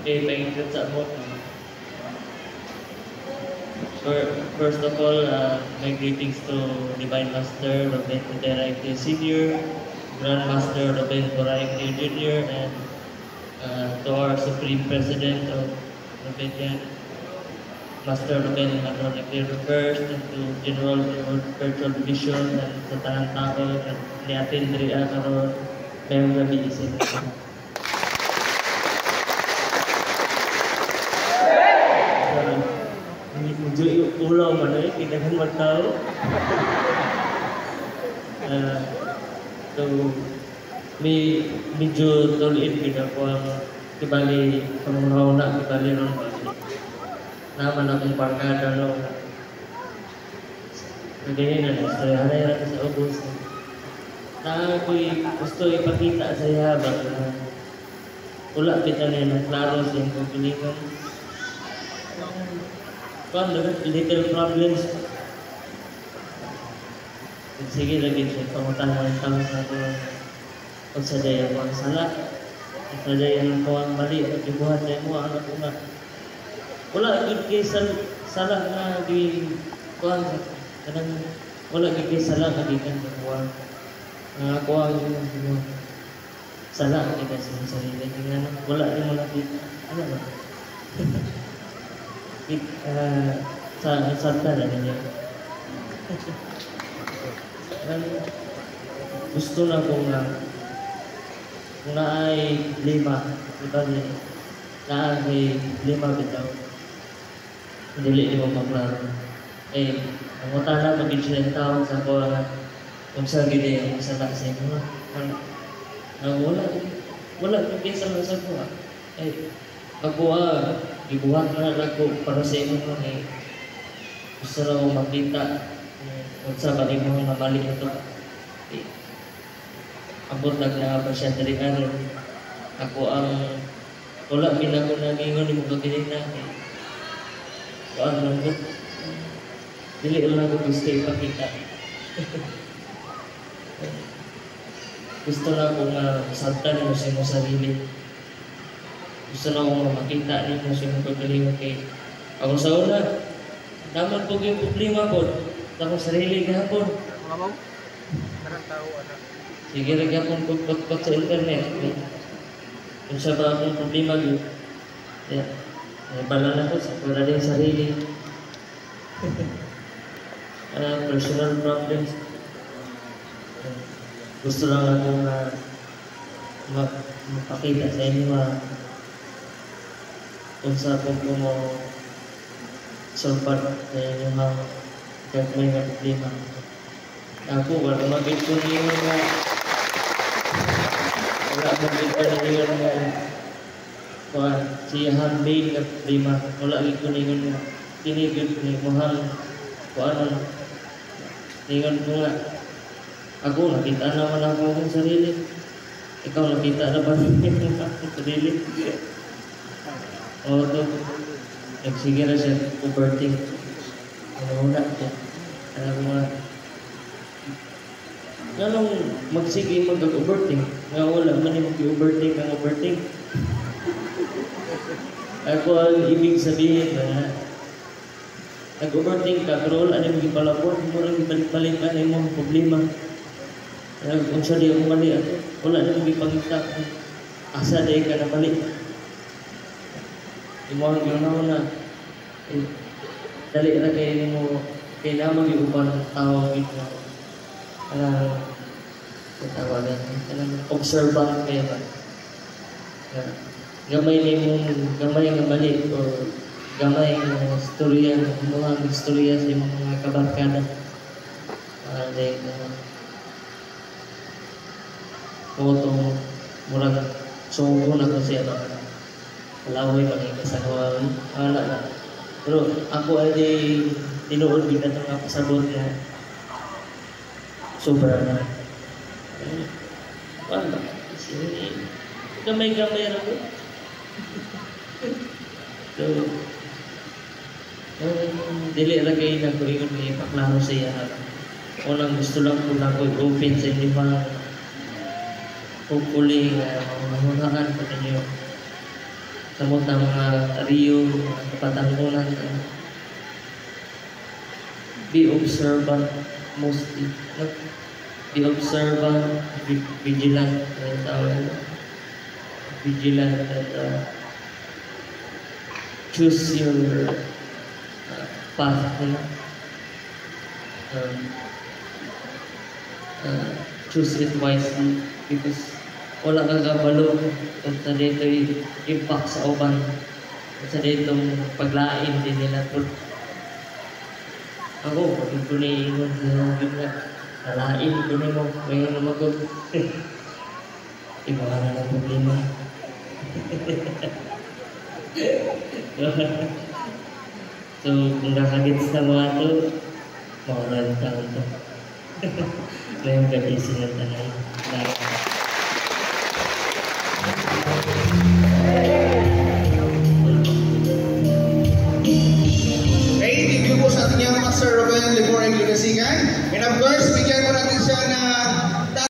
Okay, thank you sa mo. First of all, my greetings to Divine Master Robin Tederaike Sr., Grand Master Robin Boraike Jr., and to our Supreme President of Robinian, Master Robin Matronic First, and to General Virtual Division, and sa tanang tao, at niatin diriya karon mayroong gabi isip. Medyo yung ulaw man eh, kinahan magtao. So, medyo tuliin ginagawa kibali panguraw na kibali ron naman akong barkada no. Ganyan na istoryahan na sa ubos. Na ako'y gusto ipakita sa yahabang na wala kita na yung klaro sa yung pagpilikan. Little problems. Sige lagi siya, pangutangan ng tao sa ito. Kung sadaya mo ang sala, kung sadaya mo ang mali, at ibuhat na mo, ano ko nga. Wala kay sala na di kuhan, wala kay sala na di kan kuhan. Ako ang sala, di kasi sa sarili. Wala yung mga ano ba? Santa na niya. Gusto na kung ay 5, diba niya? Na ay 5 bitaw. Hindi mo maklaro. Ang utana maging siya yung tao sa ko kung sa gini ang sala sa inyo. Wala kung kesa lang sa ko. Ako ibuhat na ako para sa inyo gusto na akong makita kung sa bali mo nabalik ito. Abot na pa siya dari ako ang wala ginako na gingon ni mo kabilin na kuan lang ko dili lang ako gusto ipakita. Gusto na akong saltan mo sa iyong sarili. Gusto na akong makita niyo kung sino pagkalingon kay ako sa una. Dapat po yung problema po. Ako sarili kahapon. Mga ma'am, karang tao, anak. Sige, lagi akong pagpagpag sa internet. Kung siya ba akong problema yun. Bala na ko sa wala din sarili. Personal problems. Gusto lang akong mapakita sa inyo kung sa akong sulpan sa inyo kahit may problema. Ako, wala magiging ko niyo wala magiging ko niyo siya handmade na problema. Wala magiging ko niyo tinigil ko niyo mahal ningon ko nga ako, nakita naman ako ng sarili. Ikaw, nakita na ba ng sarili? O ito, nagsige na siya, overthink. Ano na ito? Alam mo nga, anong magsige mag-overthink? Nga wala man yung mag-overthink ang overthink. Ako ang ibig sabihin na nag-overthink ka, pero wala na yung palapon, mo lang ibalik-balik ka na yung problema. Kung siya di ako mali, wala na yung ipangita. Asa di ka na mali. Yung mga ginawa na, dali na kayo mo, kailangan mag-iupan ng tao ito. Observant kayo ba? Gamay nga mali o gamay nga istorya, mga istorya sa mga kabarkada. Foto murag sugo na ko siya ba? Malaway pa kayo kasagawa. Wala na. Pero ako ay tinuod bigat ng pasabot na sobra na. Wala. Gamay-gamay na ko. So, dili ra kayo na ko ingon ni paklaro siya. Unang gusto lang ko na ko i-open sa inyo mga hopefully mahunahan pa ninyo samot ng mga Rio, mga kapatangunan. Be observant mostly. No? Be observant, be vigilant, vigilant, and choose your path. You know? Choose it wisely because wala kang kabalo kung sa dito impact sa uban, kung sa dito paglain din nila. Ako, pag ko na iingon sa gina, nalain ko na mo, ngayon na magod. Iba ka na ng problema. So, kung nakagits na mga ito, makaraan ka ito. Ngayong gabi sinatanan. Thank you po sa ating Master Robin Liboreng Ligasigan. And of course, bigyan ko natin siya na